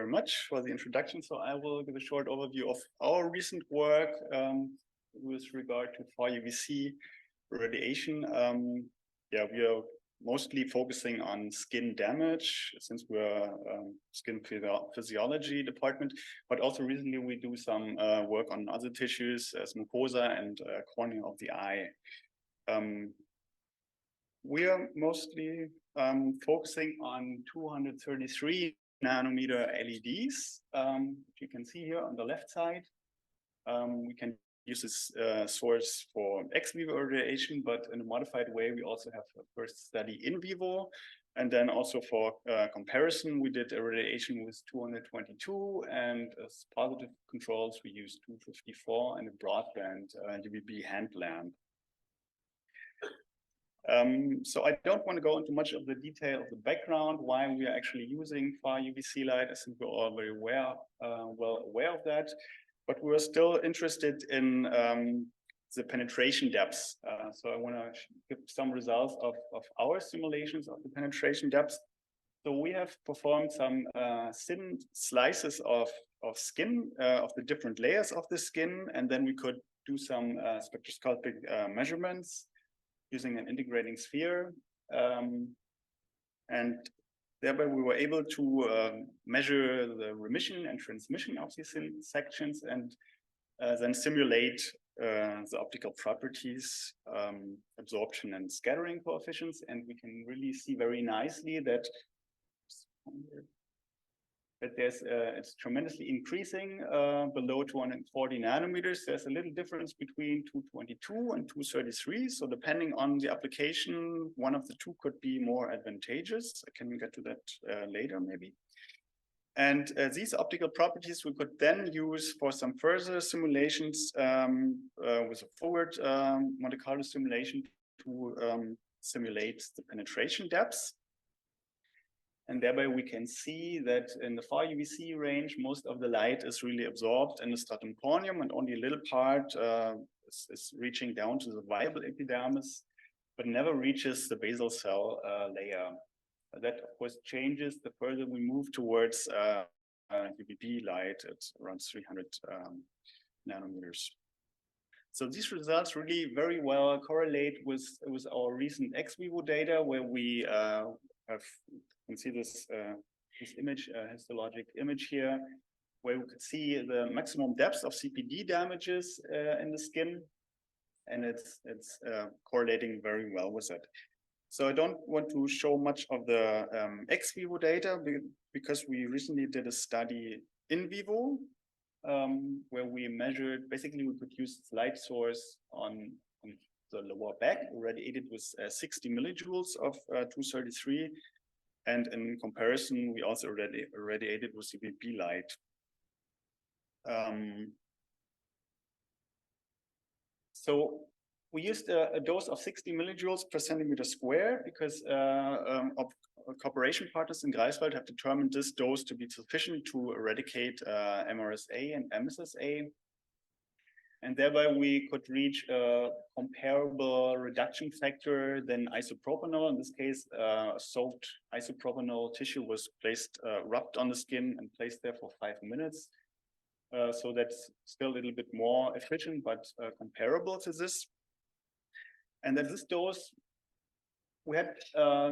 very much for the introduction. So I will give a short overview of our recent work with regard to Far-UVC radiation. We are mostly focusing on skin damage since we're skin physiology department, but also recently we do some work on other tissues as mucosa and cornea of the eye. We are mostly focusing on 233 nanometer LEDs, which you can see here on the left side. We can use this source for ex vivo irradiation, but in a modified way, we also have a first study in vivo. And then also for comparison, we did irradiation with 222, and as positive controls, we used 254 and a broadband UVB hand lamp. So I don't want to go into much of the detail of the background, why we are actually using Far-UVC light. I think we're all very well aware of that. But we're still interested in the penetration depths. So I want to give some results of our simulations of the penetration depths. So we have performed some thin slices of skin, of the different layers of the skin, and then we could do some spectroscopic measurements using an integrating sphere. And thereby we were able to measure the remission and transmission of these sections and then simulate the optical properties, absorption and scattering coefficients. And we can really see very nicely that it's tremendously increasing below 240 nanometers. There's a little difference between 222 and 233. So depending on the application, one of the two could be more advantageous. I can get to that later maybe. And these optical properties we could then use for some further simulations with a forward Monte Carlo simulation to simulate the penetration depths. And thereby we can see that in the Far-UVC range, most of the light is really absorbed in the stratum corneum, and only a little part is reaching down to the viable epidermis, but never reaches the basal cell layer. That, of course, changes the further we move towards UVB light at around 300 nanometers. So these results really very well correlate with our recent ex vivo data, where we you can see this image, histologic image here, where we could see the maximum depth of CPD damages in the skin, and it's correlating very well with it. So I don't want to show much of the ex vivo data because we recently did a study in vivo where we measured, basically we could use this light source on the lower back, irradiated with 60 millijoules of 233. And in comparison, we also irradiated with UVB light. So we used a dose of 60 millijoules per centimeter square because cooperation partners in Greifswald have determined this dose to be sufficient to eradicate MRSA and MSSA. And thereby we could reach a comparable reduction factor than isopropanol. In this case, soaked isopropanol tissue was placed, rubbed on the skin and placed there for 5 minutes. So that's still a little bit more efficient, but comparable to this. And at this dose, we had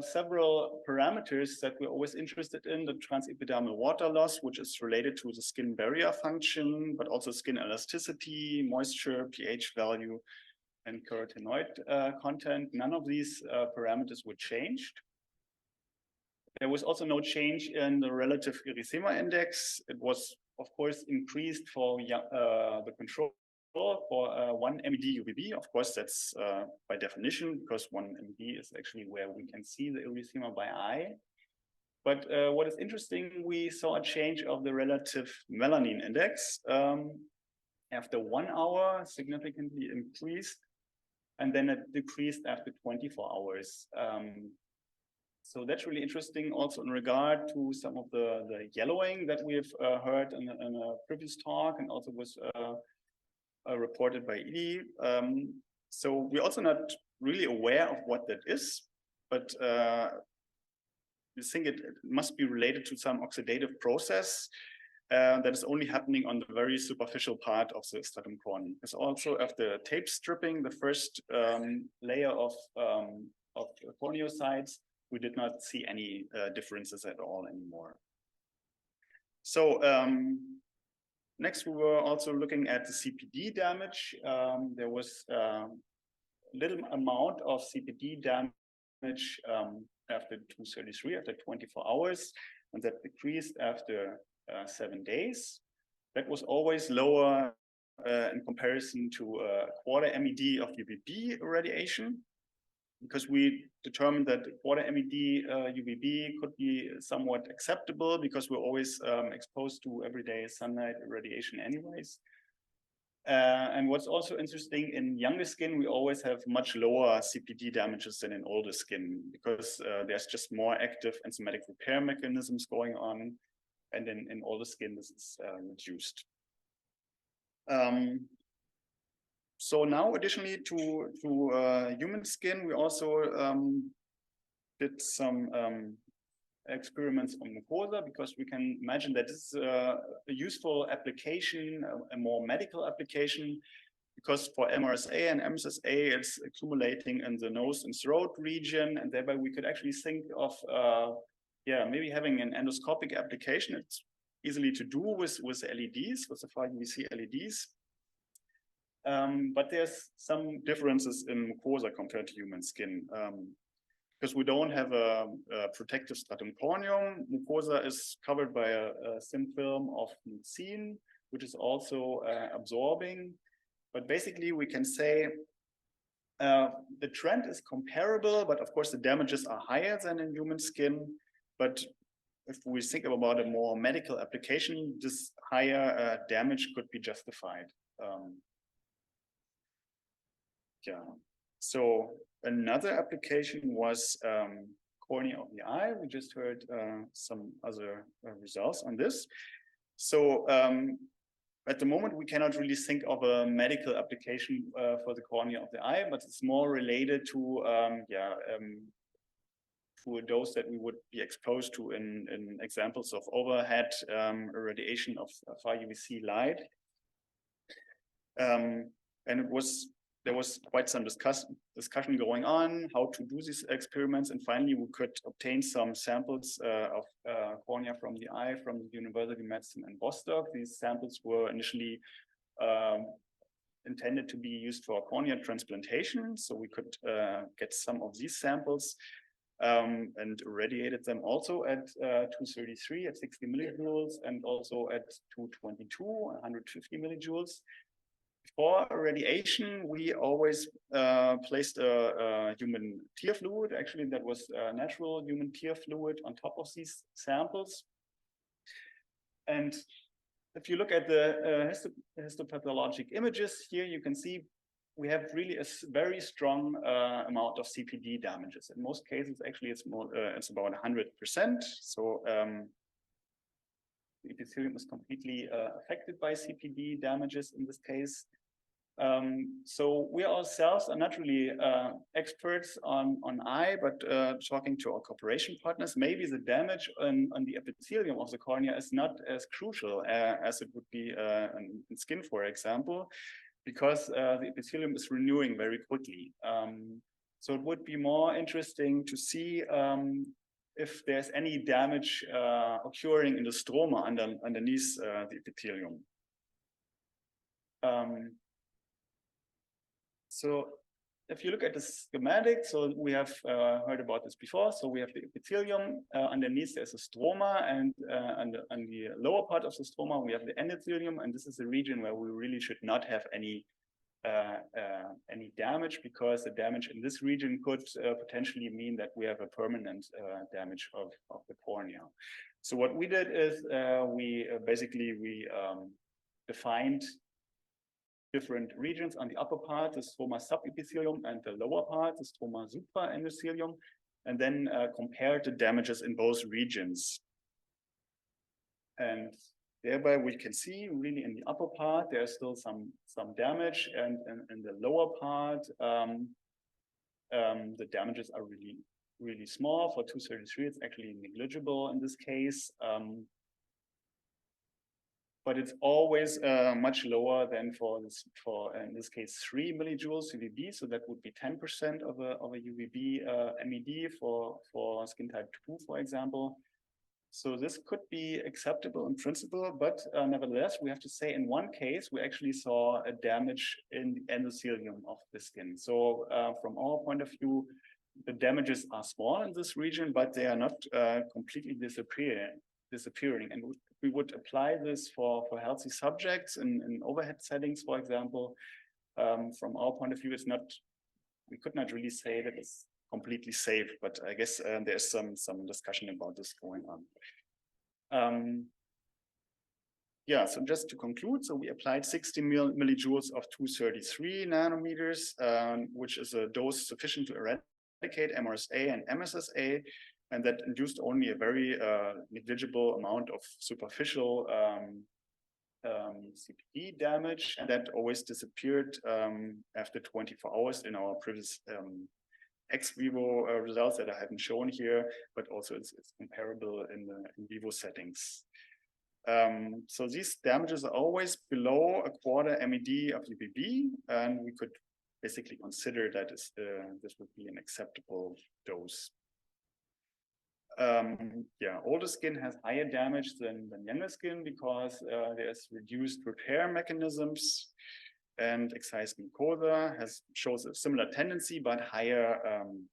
several parameters that we're always interested in: the transepidermal water loss, which is related to the skin barrier function, but also skin elasticity, moisture, pH value, and carotenoid content. None of these parameters were changed. There was also no change in the relative erythema index. It was, of course, increased for the control for 1 MED UVB. Of course, that's by definition, because 1 MED is actually where we can see the erythema by eye. But what is interesting, we saw a change of the relative melanin index. After 1 hour, significantly increased, and then it decreased after 24 hours. So that's really interesting also in regard to some of the yellowing that we have heard in a previous talk, and also was reported by Edie. So we're also not really aware of what that is, but we think it must be related to some oxidative process that is only happening on the very superficial part of the stratum corneum. It's also after tape stripping, the first layer of corneocytes, we did not see any differences at all anymore. So next, we were also looking at the CPD damage. There was a little amount of CPD damage after 233, after 24 hours, and that decreased after 7 days. That was always lower in comparison to a quarter MED of UVB irradiation, because we determined that quarter MED UVB could be somewhat acceptable because we're always exposed to everyday sunlight irradiation anyways. And what's also interesting, in younger skin, we always have much lower CPD damages than in older skin, because there's just more active enzymatic repair mechanisms going on. And in older skin, this is reduced. So now, additionally to human skin, we also did some experiments on mucosa, because we can imagine that this is a useful application, a more medical application, because for MRSA and MSSA, it's accumulating in the nose and throat region, and thereby we could actually think of maybe having an endoscopic application. It's easily to do with LEDs, with the Far-UVC LEDs. But there's some differences in mucosa compared to human skin. Because we don't have a protective stratum corneum. Mucosa is covered by a thin film of mucin, which is also absorbing. But basically, we can say the trend is comparable, but of course, the damages are higher than in human skin. But if we think about a more medical application, this higher damage could be justified. So another application was cornea of the eye. We just heard some other results on this. So at the moment, we cannot really think of a medical application for the cornea of the eye, but it's more related to a dose that we would be exposed to in examples of overhead irradiation of Far-UVC light. And there was quite some discussion going on how to do these experiments, and finally we could obtain some samples of cornea from the eye from the University of Medicine in Rostock. These samples were initially intended to be used for cornea transplantation, so we could get some of these samples and irradiated them also at 233 at 60 millijoules and also at 222, 150 millijoules. For irradiation, we always placed a human tear fluid. Actually, that was natural human tear fluid on top of these samples. And if you look at the histopathologic images here, you can see we have really a very strong amount of CPD damages. In most cases, actually, it's about 100%. So the epithelium is completely affected by CPD damages in this case. So we ourselves are not really experts on eye, but talking to our cooperation partners, maybe the damage on the epithelium of the cornea is not as crucial as it would be in skin, for example, because the epithelium is renewing very quickly. So it would be more interesting to see if there's any damage occurring in the stroma underneath the epithelium. So if you look at the schematic, so we have heard about this before. So we have the epithelium, underneath there's a stroma, and on the lower part of the stroma, we have the endothelium, and this is a region where we really should not have any damage, because the damage in this region could potentially mean that we have a permanent damage of the cornea. So what we did is we defined different regions on the upper part, the stroma subepithelium, and the lower part, the stroma supraendothelium, and then compared the damages in both regions. And thereby we can see really in the upper part, there's still some damage, and in the lower part, the damages are really really small. For 233, it's actually negligible in this case. But it's always much lower than for in this case 3 millijoules UVB. So that would be 10% of a UVB MED for skin type 2, for example. So this could be acceptable in principle, but nevertheless, we have to say in one case, we actually saw a damage in the endothelium of the skin. So from our point of view, the damages are small in this region, but they are not completely disappearing. And we would apply this for healthy subjects in overhead settings, for example. From our point of view, we could not really say that it's completely safe, but I guess there's some discussion about this going on. Yeah, so just to conclude, so we applied 60 millijoules of 233 nanometers, which is a dose sufficient to eradicate MRSA and MSSA, and that induced only a very negligible amount of superficial CPD damage, and that always disappeared after 24 hours in our previous ex vivo results that I haven't shown here, but also it's comparable in the in vivo settings. So these damages are always below a quarter MED of UVB, and we could basically consider that this would be an acceptable dose. Yeah, older skin has higher damage than younger skin because there's reduced repair mechanisms, and excised mucosa shows a similar tendency, but higher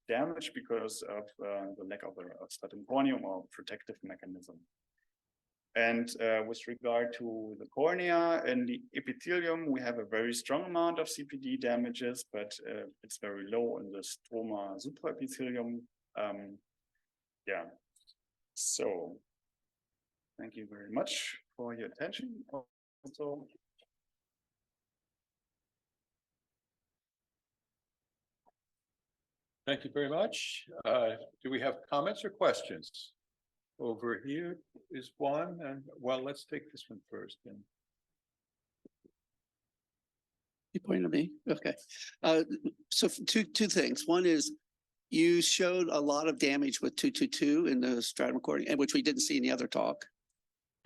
damage because of the lack of a stratum corneum or protective mechanism. And with regard to the cornea and the epithelium, we have a very strong amount of CPD damages, but it's very low in the stroma supraepithelium. Yeah, so thank you very much for your attention. Also, thank you very much. Do we have comments or questions? Over here is one, and well, let's take this one first. And you pointed at me? Okay. So two things. One is you showed a lot of damage with 222 in the stratum corneum, and which we didn't see in the other talk.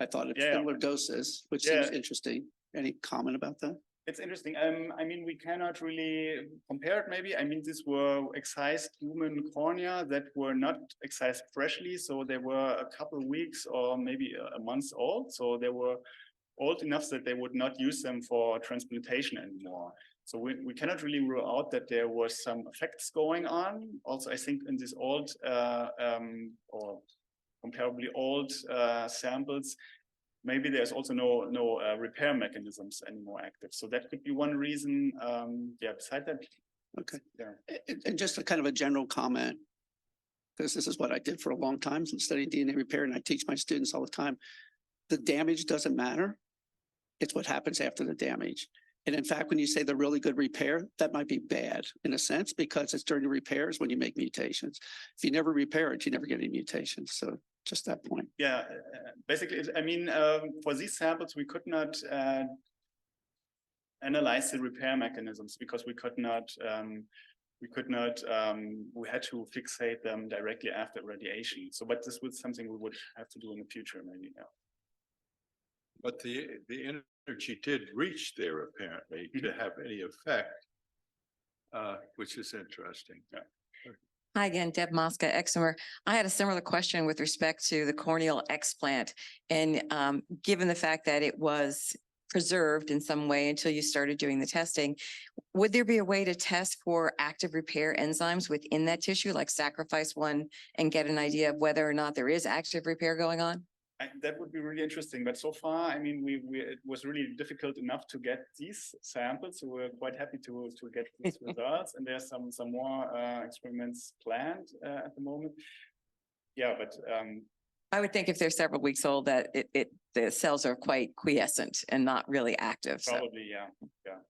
I thought it's similar doses, which seems interesting. Any comment about that? It's interesting. I mean, we cannot really compare it maybe. I mean, these were excised human cornea that were not excised freshly. So they were a couple of weeks or maybe a month old. So they were old enough that they would not use them for transplantation anymore. So we cannot really rule out that there were some effects going on. Also, I think in these old or comparably old samples, maybe there's also no repair mechanisms anymore active. So that could be one reason. Yeah, beside that. Okay. Yeah. And just a kind of a general comment, because this is what I did for a long time, studying DNA repair, and I teach my students all the time. The damage doesn't matter. It's what happens after the damage. And in fact, when you say the really good repair, that might be bad in a sense, because it's during the repairs when you make mutations. If you never repair it, you never get any mutations. So just that point. Yeah, basically, I mean, for these samples, we could not analyze the repair mechanisms because we had to fixate them directly after radiation. So, but this was something we would have to do in the future, maybe. Yeah. But the energy did reach there apparently to have any effect, which is interesting. Yeah. Hi again, Deb Mosca, Exemer. I had a similar question with respect to the corneal explant. And given the fact that it was preserved in some way until you started doing the testing, would there be a way to test for active repair enzymes within that tissue, like sacrifice one and get an idea of whether or not there is active repair going on? That would be really interesting, but so far, I mean, it was really difficult enough to get these samples, so we're quite happy to get these results. And there's some more experiments planned at the moment. Yeah, but I would think if they're several weeks old, that the cells are quite quiescent and not really active. Probably, so. Yeah.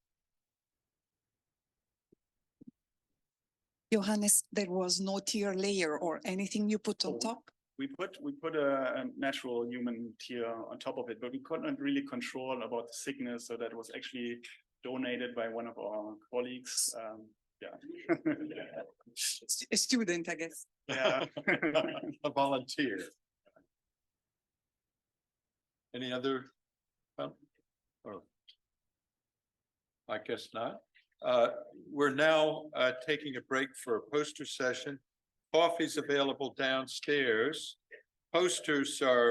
Johannes, there was no tear layer or anything you put on top? We put a natural human tear on top of it, but we could not really control about the thickness, so that was actually donated by one of our colleagues. Yeah. A student, I guess. Yeah. A volunteer. Any other? Or- I guess not. We're now taking a break for a poster session. Coffee's available downstairs. Posters are